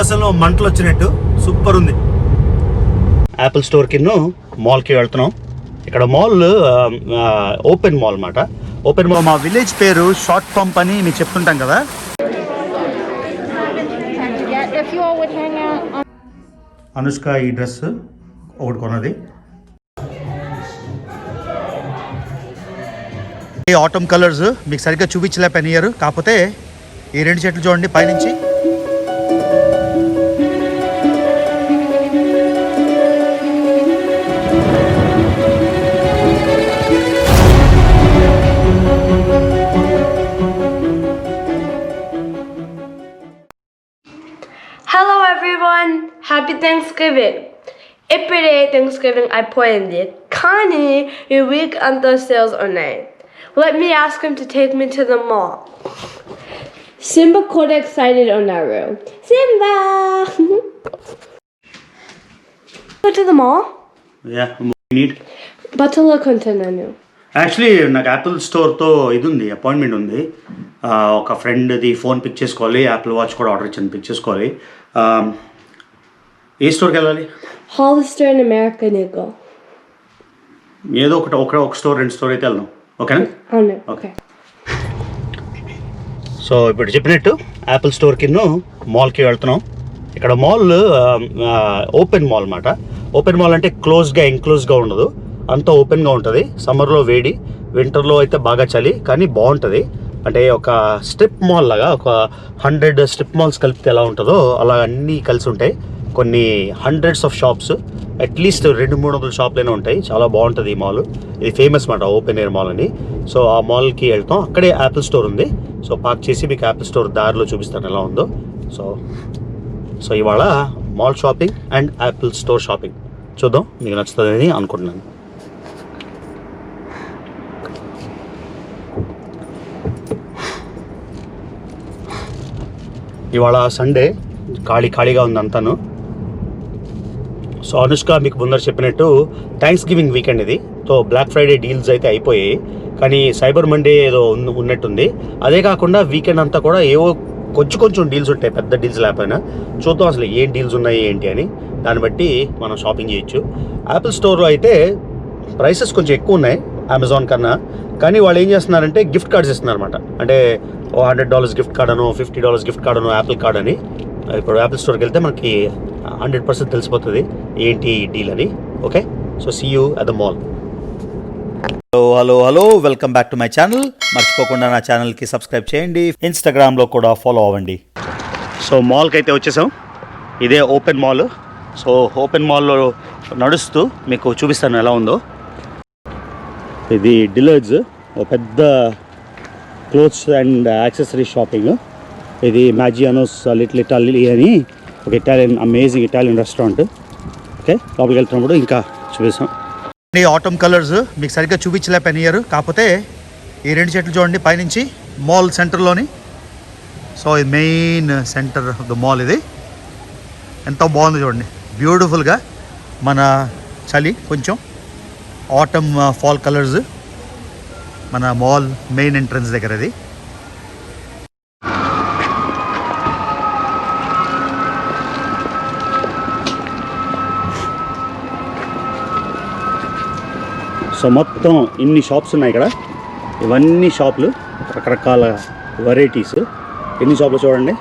అసలు మంటలు వచ్చినట్టు సూపర్ ఉంది. యాపిల్ స్టోర్ కింద మాల్కి వెళ్తున్నాం. ఇక్కడ మాల్ ఓపెన్ మాల్ అన్నమాట. ఓపెన్ మాల్ మా విలేజ్ పేరు షార్ట్ పంప్ అని మీకు చెప్తుంటాం కదా. అనుష్క ఈ డ్రెస్ ఒకటి కొన్నది. ఈ ఆటమ్ కలర్స్ మీకు సరిగ్గా చూపించలేకపోయారు, కాకపోతే ఈ రెండు చెట్లు చూడండి పైనుంచి. Hello everyone, happy Thanksgiving. Every Thanksgiving I pointed, Kani, your week under sales or night. Let me ask him to take me to the mall. Simba quite excited on that room. Simba! Go to the mall? Yeah, you need. Butler continue. Actually నాకు Apple స్టోర్తో ఇది ఉంది, appointment ఉంది. ఒక ఫ్రెండ్ది phone pick చేసుకోవాలి, Apple watch కూడా order ఇచ్చాను, pick చేసుకోవాలి. ఏ స్టోర్కి వెళ్ళాలి? Hollister in America, Nico. ఏదో ఒక స్టోర్ రెండు స్టోర్ అయితే వెళ్దాం, ఓకేనా? అవును, ఓకే. సో ఇప్పుడు చెప్పినట్టు యాపిల్ స్టోర్ కింద మాల్కి వెళ్తున్నాం. ఇక్కడ మాల్ ఓపెన్ మాల్ అన్నమాట. ఓపెన్ మాల్ అంటే క్లోజ్గా ఎంక్లోజ్గా ఉండదు, అంతా ఓపెన్గా ఉంటుంది. సమ్మర్లో వేడి, వింటర్లో అయితే బాగా చలి, కానీ బాగుంటుంది. అంటే ఒక స్ట్రిప్ మాల్ లాగా, ఒక 100 స్ట్రిప్ మాల్స్ కలిపితే ఎలా ఉంటుందో అలా అన్నీ కలిసి ఉంటాయి. కొన్ని హండ్రెడ్స్ ఆఫ్ షాప్స్, అట్లీస్ట్ 200-300 షాప్లైనా ఉంటాయి. చాలా బాగుంటుంది ఈ మాల్. ఇది ఫేమస్ మాట, ఓపెన్ ఎయిర్ మాల్ అని. సో ఆ మాల్కి వెళ్తాం, అక్కడే యాపిల్ స్టోర్ ఉంది. సో పార్క్ చేసి మీకు యాపిల్ స్టోర్ దారిలో చూపిస్తాను ఎలా ఉందో. సో ఇవాళ mall shopping and Apple store shopping చూద్దాం, మీకు నచ్చుతుందని అనుకుంటున్నాను. ఇవాళ సండే, ఖాళీగా ఉంది అంతాను. సో అనుష్క మీకు ముందర చెప్పినట్టు థ్యాంక్స్ గివింగ్ వీకెండ్ ఇది. సో బ్లాక్ ఫ్రైడే డీల్స్ అయితే అయిపోయాయి, కానీ సైబర్ మండే ఏదో ఉన్నట్టుంది. అదే కాకుండా వీకెండ్ అంతా కూడా ఏవో కొంచెం డీల్స్ ఉంటాయి, పెద్ద డీల్స్ లేకపోయినా. చూద్దాం అసలు ఏం డీల్స్ ఉన్నాయి ఏంటి అని, దాన్ని బట్టి మనం షాపింగ్ చేయొచ్చు. యాపిల్ స్టోర్లో అయితే ప్రైసెస్ కొంచెం ఎక్కువ ఉన్నాయి అమెజాన్ కన్నా, కానీ వాళ్ళు ఏం చేస్తున్నారంటే గిఫ్ట్ కార్డ్స్ ఇస్తున్నారు అనమాట. అంటే $100 గిఫ్ట్ కార్డ్ అను, $50 గిఫ్ట్ కార్డ్ అను, యాపిల్ కార్డ్ అని. ఇప్పుడు యాపిల్ స్టోర్కి వెళ్తే మనకి 100% తెలిసిపోతుంది ఏంటి డీల్ అని. Okay, so see you at the mall. Hello, welcome back to my channel. మర్చిపోకుండా నా ఛానల్కి సబ్స్క్రైబ్ చేయండి, ఇన్స్టాగ్రామ్లో కూడా ఫాలో అవ్వండి. సో మాల్కి అయితే వచ్చేసాం, ఇదే ఓపెన్ మాల్. సో ఓపెన్ మాల్లో నడుస్తూ మీకు చూపిస్తాను ఎలా ఉందో. ఇది డిలర్స్, ఒక పెద్ద క్లోత్స్ అండ్ యాక్సెసరీ షాపింగ్. ఇది మ్యాజియానోస్ లిటిల్ ఇటాలీ అని ఒక అమేజింగ్ ఇటాలియన్ రెస్టారెంట్. ఓకే, లోపలికి వెళ్తున్నప్పుడు ఇంకా చూపిస్తాం. ఈ ఆటమ్ కలర్స్ మీకు సరిగ్గా చూపించలేకపోయారు, కాకపోతే ఈ రెండు చెట్లు చూడండి పైనుంచి మాల్ సెంటర్లోని. సో ఇది main centre of the mall. ఇది ఎంతో బాగుంది చూడండి, బ్యూటిఫుల్గా. మన చలి కొంచెం ఆటమ్ ఫాల్ కలర్స్ మన మాల్ మెయిన్ ఎంట్రన్స్ దగ్గర. అది సో మొత్తం ఇన్ని షాప్స్ ఉన్నాయి ఇక్కడ. ఇవన్నీ షాపులు, రకరకాల వెరైటీస్. ఎన్ని షాపులు చూడండి.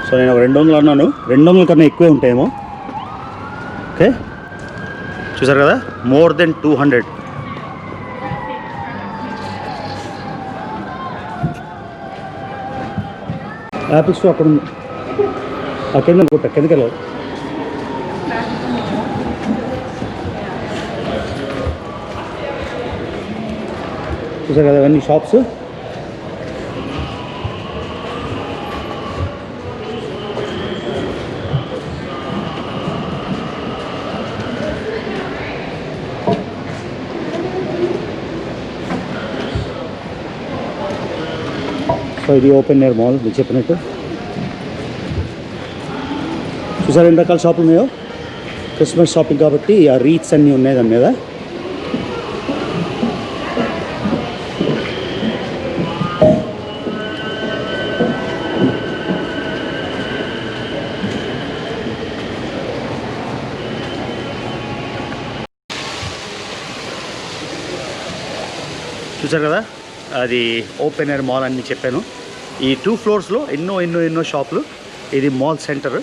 సో నేను 200 అన్నాను, 200 కన్నా ఎక్కువే ఉంటాయేమో. ఓకే, చూసారు కదా, మోర్ దెన్ 200. యాపిల్ స్టోర్ అక్కడ ఉంది, అక్కడ అనుకుంటా, కిందకి వెళ్ళాలి. చూసారు కదా ఇవన్నీ షాప్స్. సో ఇది ఓపెన్ ఎయిర్ మాల్ మీకు చెప్పినట్టు. చూసారు ఎన్ని రకాల షాపులు ఉన్నాయో. క్రిస్మస్ షాపింగ్ కాబట్టి ఆ రీత్స్ అన్నీ ఉన్నాయి దాని మీద. చూసారు కదా, అది ఓపెన్ ఎయిర్ మాల్ అని చెప్పాను. ఈ 2 ఫ్లోర్స్లో ఎన్నో షాపులు. ఇది mall centre.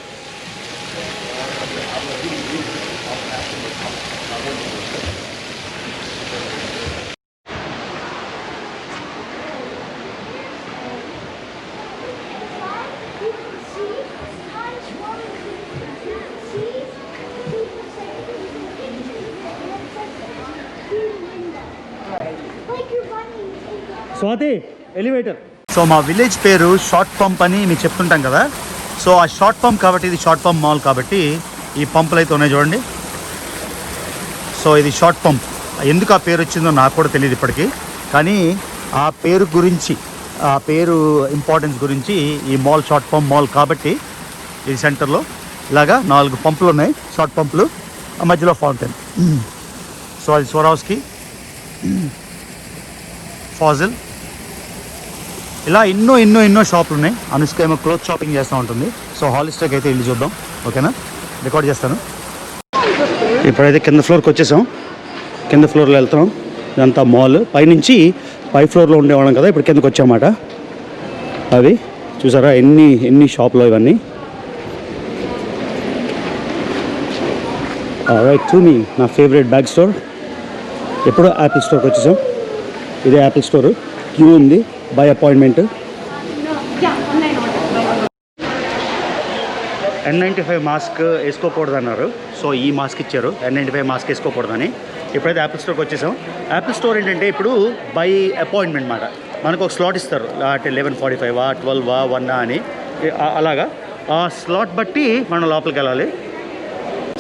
Swathi elevator. So మా విలేజ్ పేరు షార్ట్ పంప్ అని మీకు చెప్తుంటాం కదా. సో ఆ షార్ట్ పంప్ కాబట్టి ఇది షార్ట్ పంప్ మాల్ కాబట్టి ఈ పంపులు అయితే ఉన్నాయి చూడండి. సో ఇది షార్ట్ పంప్. ఎందుకు ఆ పేరు వచ్చిందో నాకు కూడా తెలియదు ఇప్పటికీ. కానీ ఆ పేరు గురించి, ఆ పేరు ఇంపార్టెన్స్ గురించి ఈ మాల్ షార్ట్ పంప్ మాల్ కాబట్టి ఈ సెంటర్లో ఇలాగా 4 పంపులు ఉన్నాయి, షార్ట్ పంపులు. ఆ మధ్యలో ఫౌంటైన్. సో అది స్వరావ్స్కి, ఫాజిల్, ఇలా ఎన్నో షాపులు ఉన్నాయి. అనుష్క ఏమో క్లోత్ షాపింగ్ చేస్తూ ఉంటుంది. సో హాలిస్టర్కి అయితే వెళ్ళి చూద్దాం. ఓకేనా, రికార్డ్ చేస్తాను. ఇప్పుడైతే కింద ఫ్లోర్కి వచ్చేసాం. కింద ఫ్లోర్లో వెళ్తున్నాం. ఇదంతా మాల్. పైనుంచి పై ఫ్లోర్లో ఉండేవాళ్ళం కదా, ఇప్పుడు కిందకి వచ్చామాట. అవి చూసారా ఎన్ని షాపులు ఇవన్నీ. రైట్ టు మీ నా ఫేవరెట్ బ్యాగ్ స్టోర్. ఎప్పుడో యాపిల్ స్టోర్కి వచ్చేసాం. ఇదే యాపిల్ స్టోర్. క్యూ ఉంది, బై అపాయింట్మెంట్. N95 మాస్క్ వేసుకోకూడదు అన్నారు. సో ఈ మాస్క్ ఇచ్చారు, N95 మాస్క్ వేసుకోకూడదని. ఇప్పుడైతే యాపిల్ స్టోర్కి వచ్చేసాం. యాపిల్ స్టోర్ ఏంటంటే ఇప్పుడు బై అపాయింట్మెంట్ మాట. మనకు ఒక స్లాట్ ఇస్తారు, అంటే 11:45, 12, 1 అని. అలాగా ఆ స్లాట్ బట్టి మనం లోపలికి వెళ్ళాలి.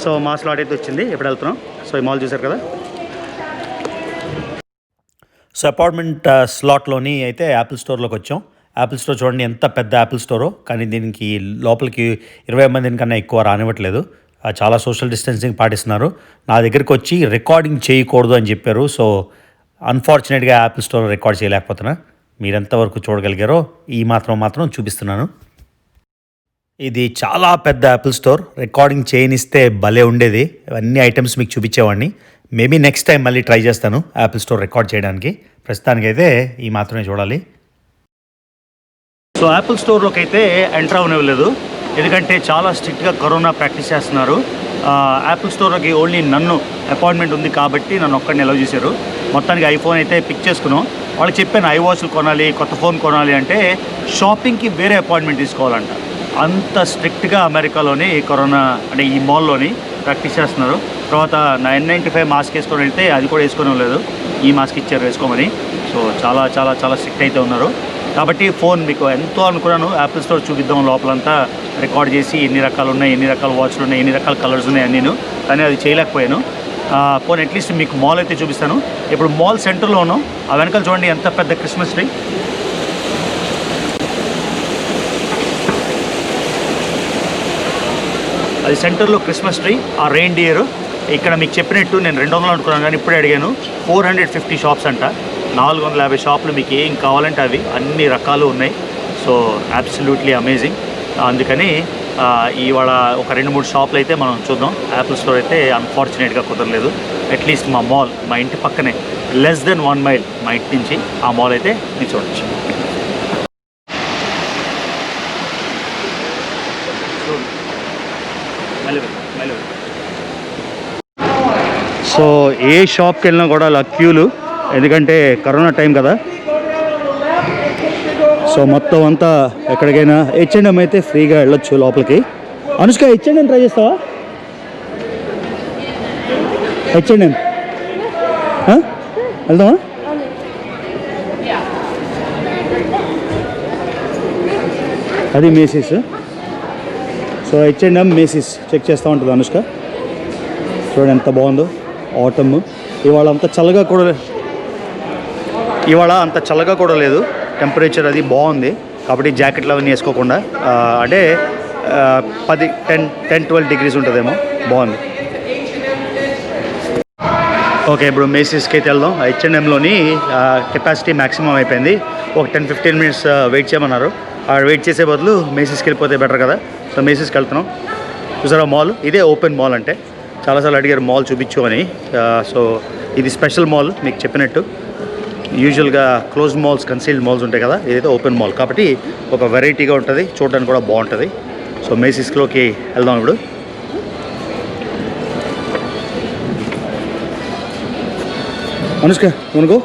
సో మా స్లాట్ అయితే వచ్చింది, ఇప్పుడు వెళ్తున్నాం. సో ఈ మాల్ చూసారు కదా. సో అపార్ట్మెంట్ స్లాట్లోని అయితే యాపిల్ స్టోర్లోకి వచ్చాం. యాపిల్ స్టోర్ చూడండి ఎంత పెద్ద యాపిల్ స్టోరో. కానీ దీనికి లోపలికి 20 మందిని కన్నా ఎక్కువ రానివ్వట్లేదు. చాలా సోషల్ డిస్టెన్సింగ్ పాటిస్తున్నారు. నా దగ్గరికి వచ్చి రికార్డింగ్ చేయకూడదు అని చెప్పారు. సో అన్ఫార్చునేట్గా యాపిల్ స్టోర్ రికార్డ్ చేయలేకపోతున్నా. మీరెంతవరకు చూడగలిగారో ఈ మాత్రం చూపిస్తున్నాను. ఇది చాలా పెద్ద యాపిల్ స్టోర్. రికార్డింగ్ చేయనిస్తే భలే ఉండేది. అన్ని ఐటమ్స్ మీకు చూపించేవాడిని. మేబీ నెక్స్ట్ టైం మళ్ళీ ట్రై చేస్తాను యాపిల్ స్టోర్ రికార్డ్ చేయడానికి. ప్రస్తుతానికైతే ఈ మాత్రమే చూడాలి. సో యాపిల్ స్టోర్లోకి అయితే ఎంటర్ అవ్వనివ్వలేదు, ఎందుకంటే చాలా స్ట్రిక్ట్గా కరోనా ప్రాక్టీస్ చేస్తున్నారు. యాపిల్ స్టోర్లోకి ఓన్లీ నన్ను అపాయింట్మెంట్ ఉంది కాబట్టి నన్ను ఒక్కడిని అలౌ చేశారు. మొత్తానికి ఐఫోన్ అయితే పిక్ చేసుకున్నాం. వాళ్ళకి చెప్పాను ఐవాచ్లు కొనాలి, కొత్త ఫోన్ కొనాలి అంటే షాపింగ్కి వేరే అపాయింట్మెంట్ తీసుకోవాలంట. అంత స్ట్రిక్ట్గా అమెరికాలోని కరోనా అంటే ఈ మాల్లోని ప్రాక్టీస్ చేస్తున్నారు. తర్వాత నా N95 మాస్క్ వేసుకొని వెళ్తే అది కూడా వేసుకోవడం లేదు. ఈ మాస్క్ ఇచ్చారు వేసుకోమని. సో చాలా స్ట్రిక్ట్ అయితే ఉన్నారు. కాబట్టి ఫోన్ మీకు ఎంతో అనుకున్నాను యాపిల్ స్టోర్ చూపిద్దాం, లోపలంతా రికార్డ్ చేసి ఎన్ని రకాలు ఉన్నాయి, ఎన్ని రకాల వాచ్లు ఉన్నాయి, ఎన్ని రకాల కలర్స్ ఉన్నాయి అని. కానీ అది చేయలేకపోయాను. ఫోన్ అట్లీస్ట్ మీకు మాల్ అయితే చూపిస్తాను. ఇప్పుడు మాల్ సెంటర్లో ఉన్నాం. ఆ వెనకాల చూడండి ఎంత పెద్ద క్రిస్మస్ ట్రీ. అది సెంటర్లో క్రిస్మస్ ట్రీ. ఆ రెయిన్ డియర్ ఇక్కడ మీకు చెప్పినట్టు నేను 200 అనుకున్నాను, కానీ ఇప్పుడే అడిగాను 450 షాప్స్ అంట. 450 షాపులు మీకు ఏం కావాలంటే అవి అన్ని రకాలు ఉన్నాయి. So absolutely amazing. అందుకని ఇవాళ ఒక 2-3 షాపులు అయితే మనం చూద్దాం. యాపిల్ స్టోర్ అయితే అన్ఫార్చునేట్గా కుదరలేదు. అట్లీస్ట్ మా మాల్ మా ఇంటి పక్కనే లెస్ దెన్ 1 మైల్ మా ఇంటి నుంచి ఆ మాల్ అయితే మీరు చూడొచ్చు. సో ఏ షాప్కి వెళ్ళినా కూడా అలా క్యూలు, ఎందుకంటే కరోనా టైం కదా. సో మొత్తం అంతా ఎక్కడికైనా H&M అయితే ఫ్రీగా వెళ్ళొచ్చు లోపలికి. అనుష్క H&M ట్రై చేస్తావా? H&M వెళ్దామా? అది మేసీస్. సో H&M మేసీస్ చెక్ చేస్తూ ఉంటుంది అనుష్క. చూడండి ఎంత బాగుందో. ఆటమ్ ఇవాళ అంత చల్లగా కూడా లేదు. టెంపరేచర్ అది బాగుంది కాబట్టి జాకెట్లు అవన్నీ వేసుకోకుండా అంటే 10-12 డిగ్రీస్ ఉంటుందేమో. బాగుంది. ఓకే, ఇప్పుడు మేసీస్కి అయితే వెళ్దాం. H&Mలోని కెపాసిటీ మ్యాక్సిమం అయిపోయింది. ఒక 10-15 మినిట్స్ వెయిట్ చేయమన్నారు. వెయిట్ చేసే బదులు మేసీస్కి వెళ్ళిపోతే బెటర్ కదా. సో మేసీస్కి వెళ్తున్నాం. చూసారా మాల్, ఇదే ఓపెన్ మాల్ అంటే. చాలాసార్లు అడిగారు మాల్ చూపించు అని. సో ఇది స్పెషల్ మాల్ మీకు చెప్పినట్టు. యూజువల్గా క్లోజ్ మాల్స్, కన్సీల్డ్ మాల్స్ ఉంటాయి కదా, ఇదైతే ఓపెన్ మాల్ కాబట్టి ఒక వెరైటీగా ఉంటుంది, చూడడానికి కూడా బాగుంటుంది. సో మేసిస్లోకి వెళ్దాం ఇప్పుడు. అనుష్క అనుకో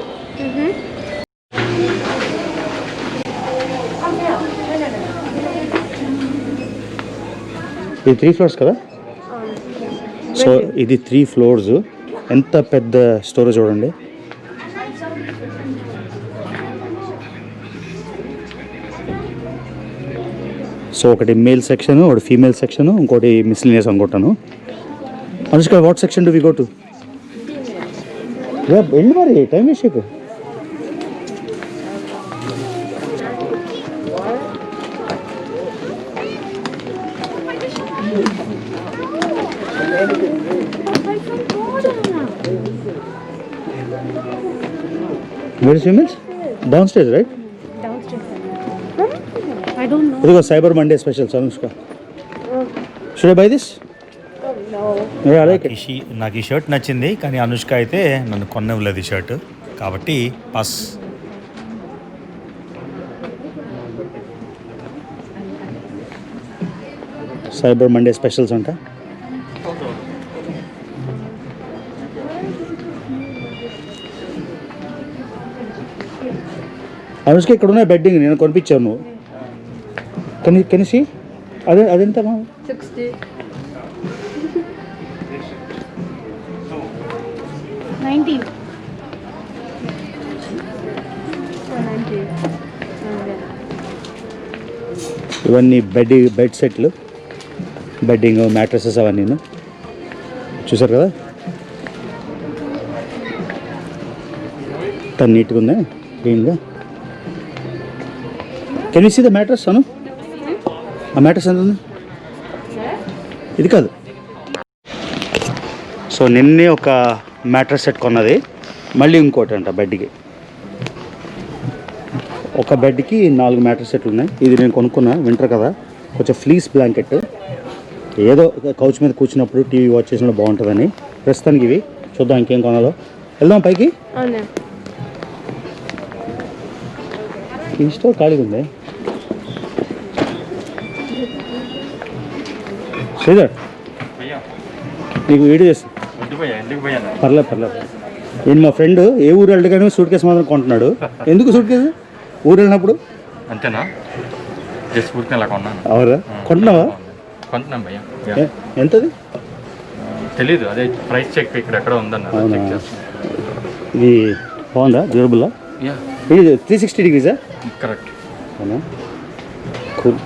ఇది 3 floors కదా. సో ఇది 3 floors. ఎంత పెద్ద స్టోరేజ్ చూడండి. సో ఒకటి మేల్ సెక్షన్, ఒకటి ఫీమేల్ సెక్షన్, ఇంకోటి మిస్లినియస్ అనుకుంటాను. Anushka what section do we go to? వెళ్ళి మరి టైం వేస్ట్ చేయకు. Where is females? Downstairs, right? Downstairs. I don't know. ఇదిగో cyber Monday specials Anushka. Should I by this? No. నాకు ఈ షర్ట్ నచ్చింది, కానీ అనుష్క అయితే నన్ను కొనవ్వలేదు ఈ షర్ట్, కాబట్టి పాస్. సైబర్ మండే స్పెషల్స్ అంట. అనుష్క ఇక్కడ ఉన్న బెడ్డింగ్ నేను కొనిపించాను, నువ్వు కనిసి అదెంత 60. 90. ఇవన్నీ బెడ్ సెట్లు, బెడ్డింగ్, మ్యాట్రసెస్ అవన్నీ చూసారు కదా. తను నీట్గా ఉందా, క్లీన్గా. Can you see the mattress Anu? ఆ మ్యాట్రస్ ఎంత ఉంది? ఇది కాదు. సో నిన్నే ఒక మ్యాట్రస్ సెట్ కొన్నది, మళ్ళీ ఇంకోటి అంట బెడ్కి. ఒక బెడ్కి 4 మ్యాట్రస్ సెట్లు ఉన్నాయి. ఇది నేను కొనుక్కున్నా, వింటర్ కదా, కొంచెం ఫ్లీస్ బ్లాంకెట్, ఏదో కౌచ్ మీద కూర్చున్నప్పుడు టీవీ వాచ్ చేసినప్పుడు బాగుంటుందని. ప్రస్తుతానికి ఇవి చూద్దాం, ఇంకేం కొనాలో. వెళ్దాం పైకి. ఈ స్టోర్ ఖాళీగా ఉంది. శ్రీధర్ నీకు వీడియో చేస్తాను. పర్లేదు. నేను మా ఫ్రెండ్ ఏ ఊరు వెళ్ళగానే సూట్ కేసు మాత్రం కొంటున్నాడు. ఎందుకు సూట్ కేసు? ఊరు వెళ్ళినప్పుడు అంతేనా? జస్ట్ ఊరికి అలా కొన్నాను. అవురా? కొంటున్నావా? కొంటున్నాం భయ్యా. ఎంతది తెలీదు, అదే ప్రైస్ చెక్ ఇక్కడ ఎక్కడ ఉందన్న. ఇది బాగుందా, డ్యూరబుల్లా? ఇది 360 degrees కరెక్ట్. అవునా, కూల్.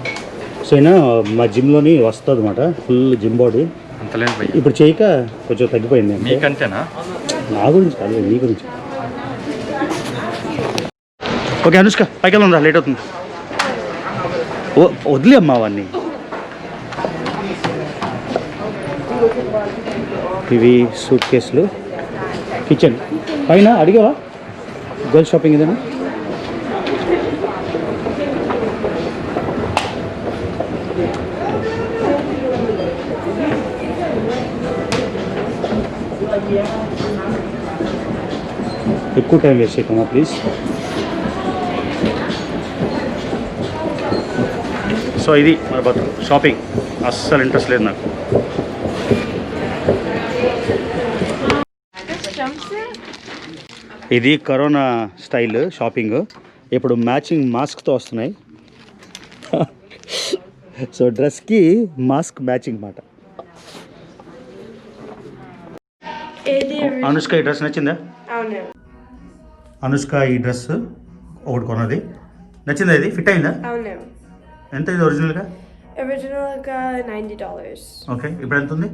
సో అయినా మా జిమ్లోని వస్తుంది అనమాట, ఫుల్ జిమ్ బాడీ. అంతలేదు భయ్యా, ఇప్పుడు చేయక కొంచెం తగ్గిపోయింది. మీకంతేనా? నా గురించి కాదు, నీ గురించి. ఓకే అనుష్క పైకి వెళ్దా, లేట్ అవుతుంది. వదిలే అమ్మా అవన్నీ. ఇవి సూట్ కేసులు, కిచెన్ పైన. అడిగావా గర్ల్ షాపింగ్ ఇదేనా? ఎక్కువ టైం వేస్ట్ చేయకమ్మా ప్లీజ్. సో ఇది మన బతుకు, షాపింగ్ అస్సలు ఇంట్రెస్ట్ లేదు నాకు. ఇది కరోనా స్టైల్ షాపింగ్. ఇప్పుడు మ్యాచింగ్ మాస్క్తో వస్తున్నాయి. సో డ్రెస్కి మాస్క్ మ్యాచింగ్ మాట. అనుష్క ఈ డ్రెస్ నచ్చిందా? అనుష్క ఈ డ్రెస్ ఒకటి కొన్నది, నచ్చిందా? ఇది ఫిట్ అయిందా? ఎంత ఇది ఒరిజినల్గా? Originalగా $90. ఓకే, ఇప్పుడు ఎంత ఉంది?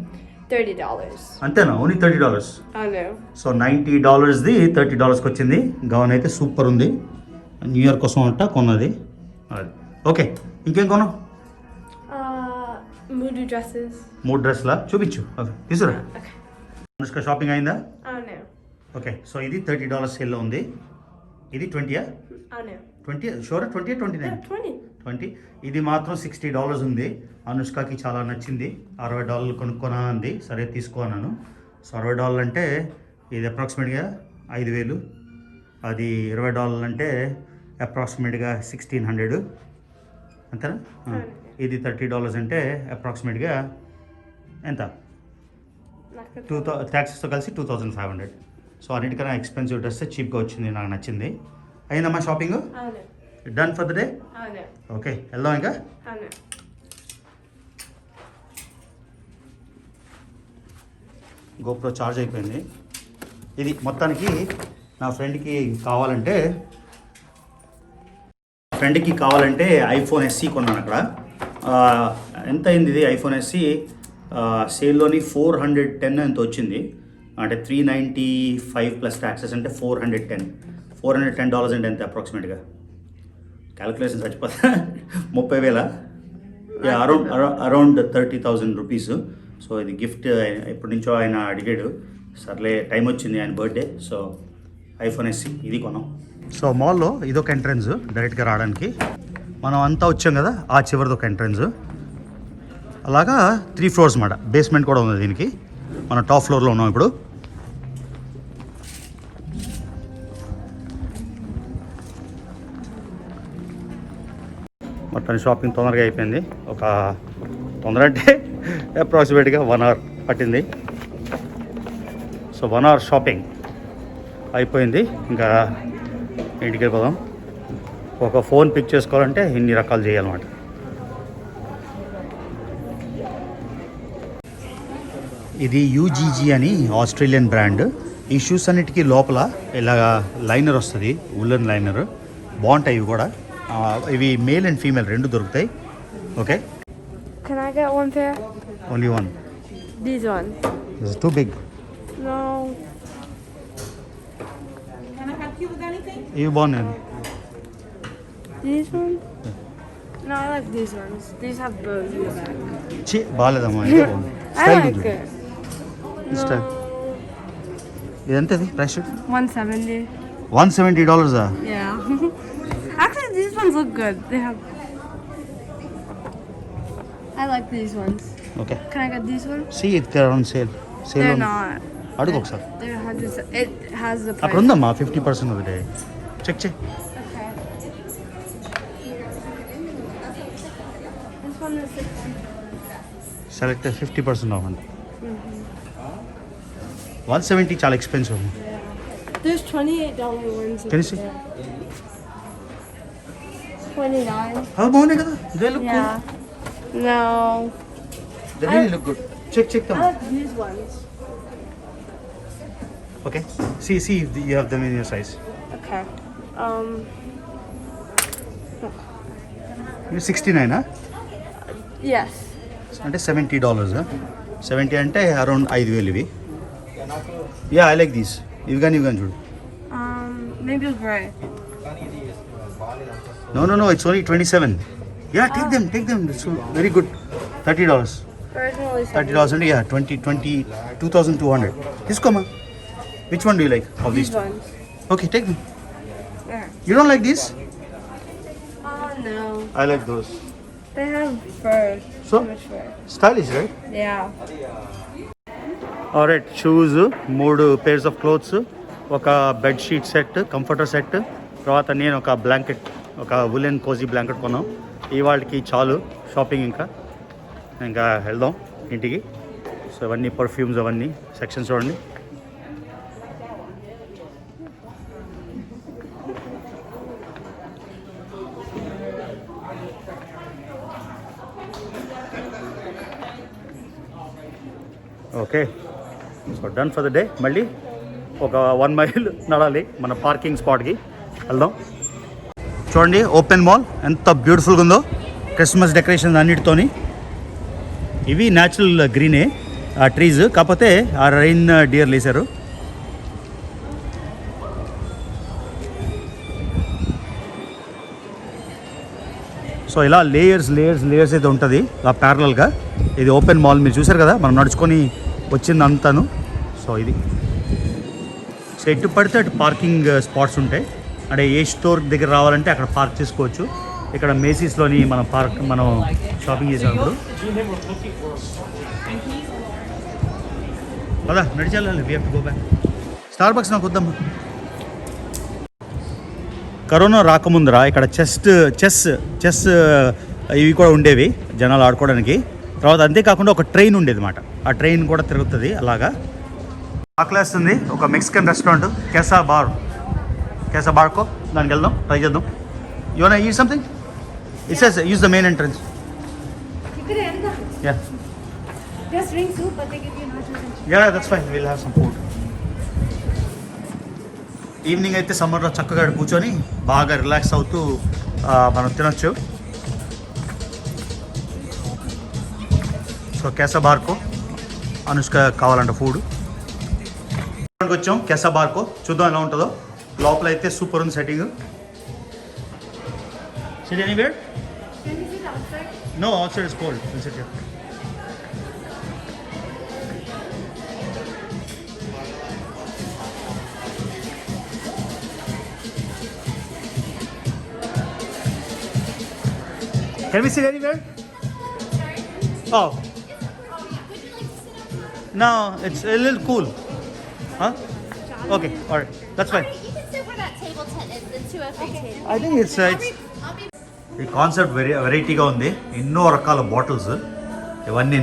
$30. అంతేనా? ఓన్లీ $30. అవును. సో $90ది $30కి వచ్చింది. గౌన్ అయితే సూపర్ ఉంది, న్యూ ఇయర్ కోసం అంట కొన్నది అది. ఓకే, ఇంకేం కొన్నావు? Moody dresses. 3 డ్రెస్లా చూపించు, ఓకే తీసుకురా. అనుష్క షాపింగ్ అయిందా? అవును. ఓకే, సో ఇది $30 సేల్లో ఉంది. ఇది 20యా? అవును. 20 షూర్? 20 29? 20. ఇది మాత్రం $60 ఉంది. అనుష్కకి చాలా నచ్చింది. $60 కొనుక్కోనా అంది, సరే తీసుకో అన్నాను. సో $60 అంటే ఇది అప్రాక్సిమేట్గా 5,000. అది $20 అంటే అప్రాక్సిమేట్గా 1600 అంతేనా. ఇది $30 అంటే అప్రాక్సిమేట్గా ఎంత, ట్యాక్సెస్తో కలిసి 2500. సో అన్నిటికన్నా ఎక్స్పెన్సివ్ డ్రెస్ చీప్గా వచ్చింది, నాకు నచ్చింది. అయిందమ్మా shopping? Done for the day. Okay వెళ్దాం ఇంకా. గోప్రో ఛార్జ్ అయిపోయింది. ఇది మొత్తానికి నా ఫ్రెండ్కి కావాలంటే ఐఫోన్ ఎస్సీ కొన్నాను అక్కడ. ఎంత అయింది ఇది ఐఫోన్ ఎస్సీ? సేల్లోని 410 ఎంత వచ్చింది, అంటే 395 ప్లస్ ట్యాక్సెస్ అంటే $410 అంటే ఎంత అప్రాక్సిమేట్గా? క్యాలిక్యులేషన్ చచ్చిపోతా. 30,000, అరౌండ్ 30,000 రూపీస్. సో ఇది గిఫ్ట్ ఎప్పటి నుంచో ఆయన అడిగాడు, సర్లే టైం వచ్చింది ఆయన బర్త్డే, సో ఐఫోన్ ఎస్సీ ఇది కొన్నాం. సో మాల్లో ఇదొక ఎంట్రన్స్ డైరెక్ట్గా రావడానికి. మనం అంతా వచ్చాం కదా, ఆ చివరిది ఒక ఎంట్రన్స్. అలాగా 3 ఫ్లోర్స్ మాట, బేస్మెంట్ కూడా ఉంది దీనికి. మనం టాప్ ఫ్లోర్లో ఉన్నాం ఇప్పుడు. మొత్తం షాపింగ్ తొందరగా అయిపోయింది. తొందర అంటే అప్రాక్సిమేట్గా 1 అవర్ పట్టింది. సో 1 అవర్ షాపింగ్ అయిపోయింది. ఇంకా ఇంటికి వెళ్ళిపోదాం. ఒక ఫోన్ పిక్ చేసుకోవాలంటే ఇన్ని రకాలు చేయాలన్నమాట. ఇది యూజీజీ అని ఆస్ట్రేలియన్ బ్రాండ్. ఈ షూస్ అన్నిటికీ లోపల ఇలాగా లైనర్ వస్తుంది, ఉల్లన్ లైనర్. బాగుంటాయి ఇవి కూడా. ఇవి మేల్ అండ్ ఫీమేల్ రెండు దొరుకుతాయి. Okay. Can I get one pair? Only one. These ones. This is too big. No. Can I help you with anything? ఇవి బాగున్నాయి. These ones? No, I like these ones. These have bows in the back. బాగాలేదమ్మా. I like it. Style. ఇదెంతది price? $170. $170. Yeah. Actually, these ones look good. They have. I like these ones. Okay. Can I get these ones? See if they're on sale. They're not. అడుగు ఒకసారి. They're hundreds. It has the price. అక్కడ ఉందమ్మా 50% ఉంది. Check check. Okay. This one is 60. Select 50% off అండి. 170 చాలా expensive. There's $28 ones. Can you see? 29. బాగున్నాయి కదా. They look Yeah. No. They really look good. Check I like these ones. Okay. See if you have them in your size. Okay. ఇది 69 Yes. అంటే $70. 70 అంటే around 5,000 ఇవి. Yeah I like these. ఇవి కానీ చూడు. Maybe gray. No, it's only 27. Yeah, take them. It's very good. $30. Originally $30 అంటే yeah, 22,200. తీసుకోమా. Which one do you like of these? These ones. Okay, take them. There. You don't like these? Oh no. I like those. They have fur. So? Too much fur. Stylish, right? Yeah. Alright, shoes, 3 pairs of clothes, ఒక bed sheet set, comforter set, తర్వాత నేను ఒక blanket, ఒక woollen cosy blanket కొన్నాం. ఇవాళకి చాలు shopping. ఇంకా వెళ్దాం ఇంటికి. సో ఇవన్నీ పర్ఫ్యూమ్స్, అవన్నీ సెక్షన్స్ చూడండి. Okay, so done for the day. మళ్ళీ ఒక 1 మైల్ నడాలి మన పార్కింగ్ స్పాట్కి వెళ్దాం. చూడండి ఓపెన్ మాల్ ఎంత బ్యూటిఫుల్గా ఉందో, క్రిస్మస్ డెకరేషన్ అన్నిటితోని. ఇవి న్యాచురల్ గ్రీనే ఆ ట్రీస్, కాకపోతే ఆ రైన్ డియర్లు వేశారు. సో ఇలా లేయర్స్ అయితే ఉంటుంది ఆ ప్యారలల్గా. ఇది ఓపెన్ మాల్ మీరు చూసారు కదా, మనం నడుచుకొని వచ్చింది అంతాను. సో ఇది సో ఎటు పడితే అటు పార్కింగ్ స్పాట్స్ ఉంటాయి. అంటే ఏ స్టోర్ దగ్గర రావాలంటే అక్కడ పార్క్ చేసుకోవచ్చు. ఇక్కడ మేసీస్లోని మనం షాపింగ్ చేసినప్పుడు కదా నడిచాలి. We have to go back. Starbucks నాకు వద్దమ్మా. కరోనా రాకముందర ఇక్కడ చెస్ ఇవి కూడా ఉండేవి జనాలు ఆడుకోవడానికి. తర్వాత అంతేకాకుండా ఒక ట్రైన్ ఉండేది అన్నమాట. ఆ ట్రైన్ కూడా తిరుగుతుంది అలాగా. ఆకలేస్తుంది. ఒక మెక్సికన్ రెస్టారెంట్ కేసా బార్కో, దానికి వెళ్దాం, ట్రై చేద్దాం. You want eat something? It says use the main entrance. Yeah Just drink soup, but they give you nachos and chips. Yeah that's fine, will have some food. Evening అయితే సమ్మర్లో చక్కగా కూర్చొని బాగా relax అవుతూ మనం తినొచ్చు. So కేసా Barco, Anushka కావాలంట ఫుడ్. వచ్చాం కేసా బార్కో, చూద్దాం ఎలా ఉంటుందో. లోపల అయితే సూపర్ ఉంది setting. Sit anywhere? Can you sit outside? No, outside is cold. Will sit here. Can we sit anywhere? Oh. No, it's a little cool. Huh? Okay, alright. That's fine. You can sit where that table tent is, the 203 table. I think it's ఈ concept వెరైటీగా ఉంది. ఎన్నో రకాల bottles ఇవన్నీ.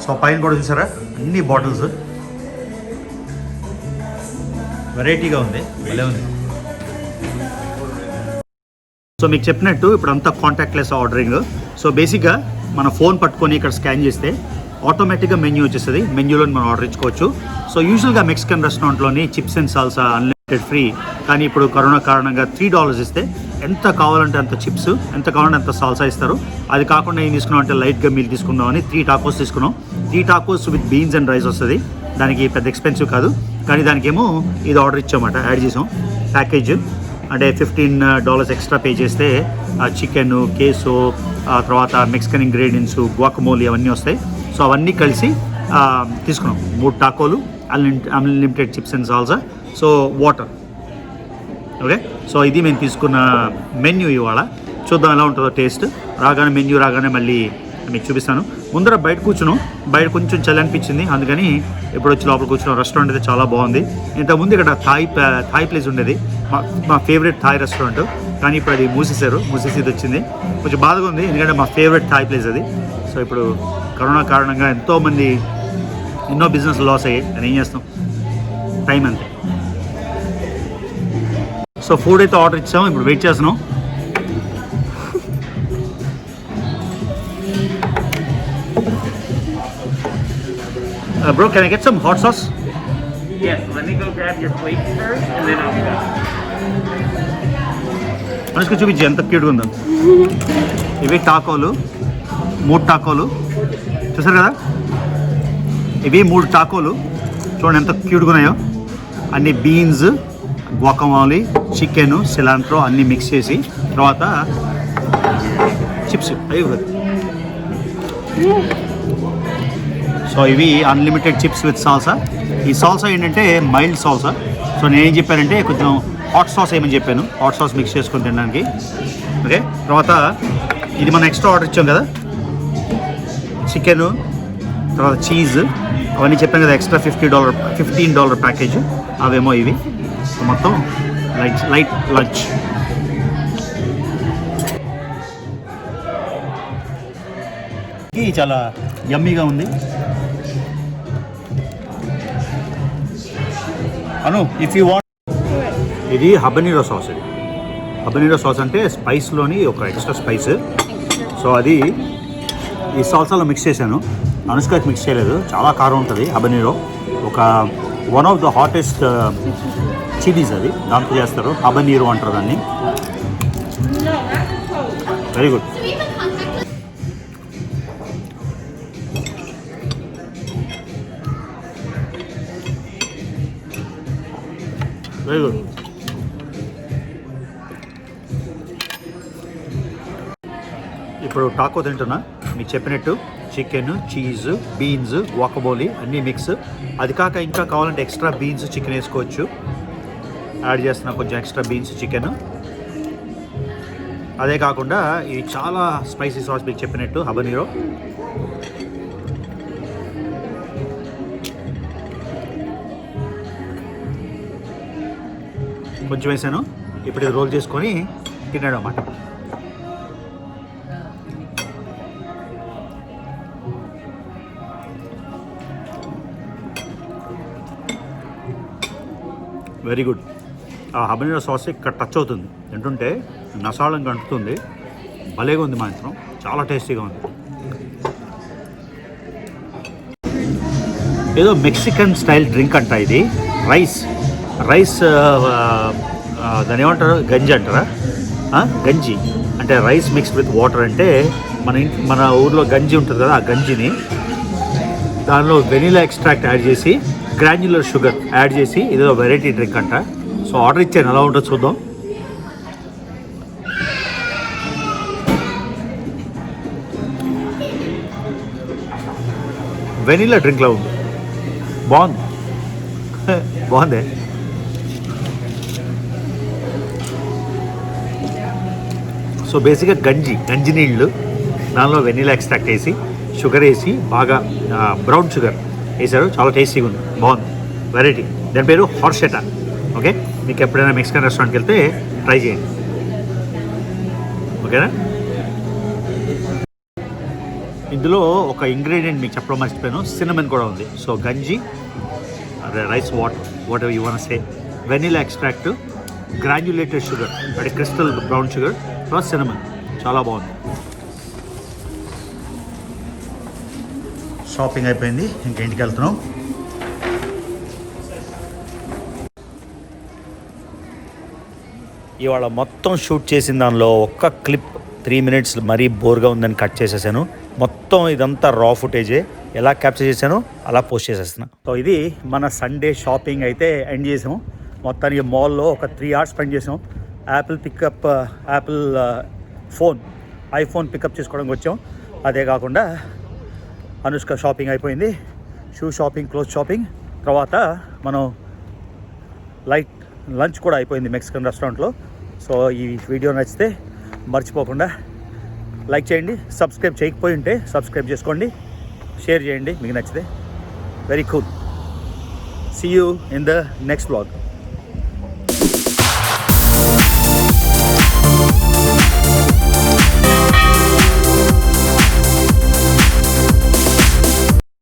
So పైన కూడా చూసారా అన్ని బాటిల్స్ వెరైటీగా ఉంది, భలే ఉంది. సో మీకు చెప్పినట్టు ఇప్పుడు అంతా కాంటాక్ట్లెస్ ఆర్డరింగ్. సో బేసిక్గా మన ఫోన్ పట్టుకొని ఇక్కడ స్కాన్ చేస్తే ఆటోమేటిక్గా మెన్యూ వచ్చేస్తుంది. మెన్యూలో మనం ఆర్డర్ ఇచ్చుకోవచ్చు. సో యూజువల్గా మెక్సికన్ రెస్టారెంట్లోని chips and salsa unlimited free. కానీ ఇప్పుడు కరోనా కారణంగా $3 ఇస్తే ఎంత కావాలంటే అంత చిప్స్, ఎంత కావాలంటే అంత సాల్సా ఇస్తారు. అది కాకుండా ఏం తీసుకున్నాం అంటే లైట్గా మీల్ తీసుకుందామని 3 టాకోస్ తీసుకున్నాం. 3 tacos with beans and rice వస్తుంది. దానికి పెద్ద ఎక్స్పెన్సివ్ కాదు, కానీ దానికేమో ఇది ఆర్డర్ ఇచ్చామన్నమాట. యాడ్ చేసాం ప్యాకేజ్. అంటే $15 ఎక్స్ట్రా పే చేస్తే చికెన్, కేసో, తర్వాత మెక్సికన్ ఇంగ్రీడియంట్స్, గువాకమోలి అవన్నీ వస్తాయి. సో అవన్నీ కలిసి తీసుకున్నాం. 3 టాకోలు, unlimited chips and salsa, so water. Okay, so ఇది మేము తీసుకున్న మెన్యూ ఇవాళ. చూద్దాం ఎలా ఉంటుందో టేస్ట్. రాగానే మెన్యూ రాగానే మళ్ళీ మీకు చూపిస్తాను. ముందర బయట కూర్చున్నాం. బయట కొంచెం చలి అనిపించింది, అందుకని ఇప్పుడు వచ్చి లోపల కూర్చున్నాం. రెస్టారెంట్ అయితే చాలా బాగుంది. ఇంతకుముందు ఇక్కడ థాయ్ ప్లేస్ ఉండేది, మా ఫేవరెట్ థాయ్ రెస్టారెంట్. కానీ ఇప్పుడు అది మూసేసి ఇది వచ్చింది. కొంచెం బాధగా ఉంది, ఎందుకంటే మా ఫేవరెట్ థాయ్ ప్లేస్ అది. సో ఇప్పుడు కరోనా కారణంగా ఎంతోమంది ఎన్నో బిజినెస్ లాస్ అయ్యాయి. అని ఏం చేస్తాం, టైం అంతే. సో ఫుడ్ అయితే ఆర్డర్ ఇచ్చాము, ఇప్పుడు వెయిట్ చేస్తున్నాం. Bro, can I get some hot sauce? Yes, let me go grab your plate first, and then I'll be back. Anushka చూపించి ఎంత క్యూట్గా ఉందో. ఇవి టాకోలు, 3 టాకోలు చూసారు కదా. ఇవి 3 టాకోలు చూడండి ఎంత క్యూట్గా ఉన్నాయో. అన్ని బీన్స్, గువాకమోలి, చికెన్, సిలాంట్రో అన్నీ మిక్స్ చేసి, తర్వాత చిప్స్ అవి. సో ఇవి అన్లిమిటెడ్ చిప్స్ విత్ సాల్సా. ఈ సాల్సా ఏంటంటే మైల్డ్ సాల్సా. సో నేనేం చెప్పానంటే కొంచెం హాట్ సాస్ ఏమని చెప్పాను, హాట్ సాస్ మిక్స్ చేసుకొని తినడానికి. ఓకే, తర్వాత ఇది మనం ఎక్స్ట్రా ఆర్డర్ ఇచ్చాం కదా, చికెన్, తర్వాత చీజ్, అవన్నీ చెప్పాను కదా ఎక్స్ట్రా $15 ప్యాకేజ్. అవేమో ఇవి. సో మొత్తం లైట్ లంచ్. చాలా యమ్మీగా ఉంది. అను, ఇఫ్ యూ వాంట్, ఇది హబనీరో సాస్. ఇది హబనీరో సాస్ అంటే స్పైస్లోని ఒక ఎక్స్ట్రా స్పైస్. సో అది ఈ సాల్సాలో మిక్స్ చేశాను, అనుష్కకి మిక్స్ చేయలేదు. చాలా కారం ఉంటుంది హబనీరో. ఒక one of the hottest chillies అది, దాంతో చేస్తారు. హబనీరో అంటారు దాన్ని. Very good. Very good. ఇప్పుడు టాకో తింటున్నా. మీకు చెప్పినట్టు చికెన్, చీజ్, బీన్స్, గువాకమోలి అన్నీ మిక్స్. అది కాక ఇంకా కావాలంటే ఎక్స్ట్రా బీన్స్, చికెన్ వేసుకోవచ్చు. యాడ్ చేస్తున్నా కొంచెం ఎక్స్ట్రా బీన్స్, చికెన్. అదే కాకుండా ఇది చాలా స్పైసీ సాస్ మీకు చెప్పినట్టు హబనీరో. కొంచెం వేసాను. ఇప్పుడు ఇది రోల్ చేసుకొని తినడం అన్నమాట. Very good. ఆ హబనీరో సాస్ ఇక్కడ టచ్ అవుతుంది, తింటుంటే నసాళంగా అంటుతుంది, భలేగా ఉంది మాత్రం, చాలా టేస్టీగా ఉంది. ఏదో మెక్సికన్ స్టైల్ డ్రింక్ అంట ఇది. రైస్ దాని ఏమంటారు, గంజి అంటారా? గంజి అంటే రైస్ మిక్స్డ్ విత్ వాటర్. అంటే మన ఊర్లో గంజి ఉంటుంది కదా, ఆ గంజిని దానిలో వెనిలా ఎక్స్ట్రాక్ట్ యాడ్ చేసి గ్రాన్యులర్ షుగర్ యాడ్ చేసి ఇదేదో వెరైటీ డ్రింక్ అంట. సో ఆర్డర్ ఇచ్చాను, ఎలా ఉంటుందో చూద్దాం. వెనిలా డ్రింక్లో ఉంది, బాగుంది. బాగుంది. సో బేసిక్గా గంజి నీళ్ళు, దానిలో వెనిలా ఎక్స్ట్రాక్ట్ వేసి షుగర్ వేసి బాగా బ్రౌన్ షుగర్ వేసారు, చాలా టేస్టీగా ఉంది, బాగుంది, వెరైటీ. దాని పేరు హార్షెటా. ఓకే, మీకు ఎప్పుడైనా మెక్సికన్ రెస్టారెంట్కి వెళ్తే ట్రై చేయండి, ఓకేనా. ఇందులో ఒక ఇంగ్రీడియంట్ మీకు చెప్పడం మర్చిపోయాను, సిన్నమన్ కూడా ఉంది. సో గంజి, అదే rice whatever you want say, vanilla extract, granulated sugar అంటే crystal brown sugar plus cinnamon, చాలా బాగుంది. షాపింగ్ అయిపోయింది, ఇంకా ఇంటికి వెళ్తున్నాం. ఇవాళ మొత్తం షూట్ చేసిన దానిలో ఒక్క క్లిప్ 3 minutes మరీ బోర్గా ఉందని కట్ చేసేసాను. మొత్తం ఇదంతా రా ఫుటేజే, ఎలా క్యాప్చర్ చేశానో అలా పోస్ట్ చేసేస్తున్నా. సో ఇది మన సండే షాపింగ్ అయితే ఎండ్ చేసాము. మొత్తానికి మాల్లో ఒక 3 hours స్పెండ్ చేసాం. యాపిల్ ఐఫోన్ పికప్ చేసుకోవడానికి వచ్చాం. అదే కాకుండా అనుష్క షాపింగ్ అయిపోయింది, షూ షాపింగ్, క్లోత్ షాపింగ్. తర్వాత మనం లైట్ లంచ్ కూడా అయిపోయింది మెక్సికన్ రెస్టారెంట్లో. సో ఈ వీడియో నచ్చితే మర్చిపోకుండా లైక్ చేయండి, సబ్స్క్రైబ్ చేయకపోయి ఉంటే సబ్స్క్రైబ్ చేసుకోండి, షేర్ చేయండి మీకు నచ్చితే. Very cool. See you in the next vlog.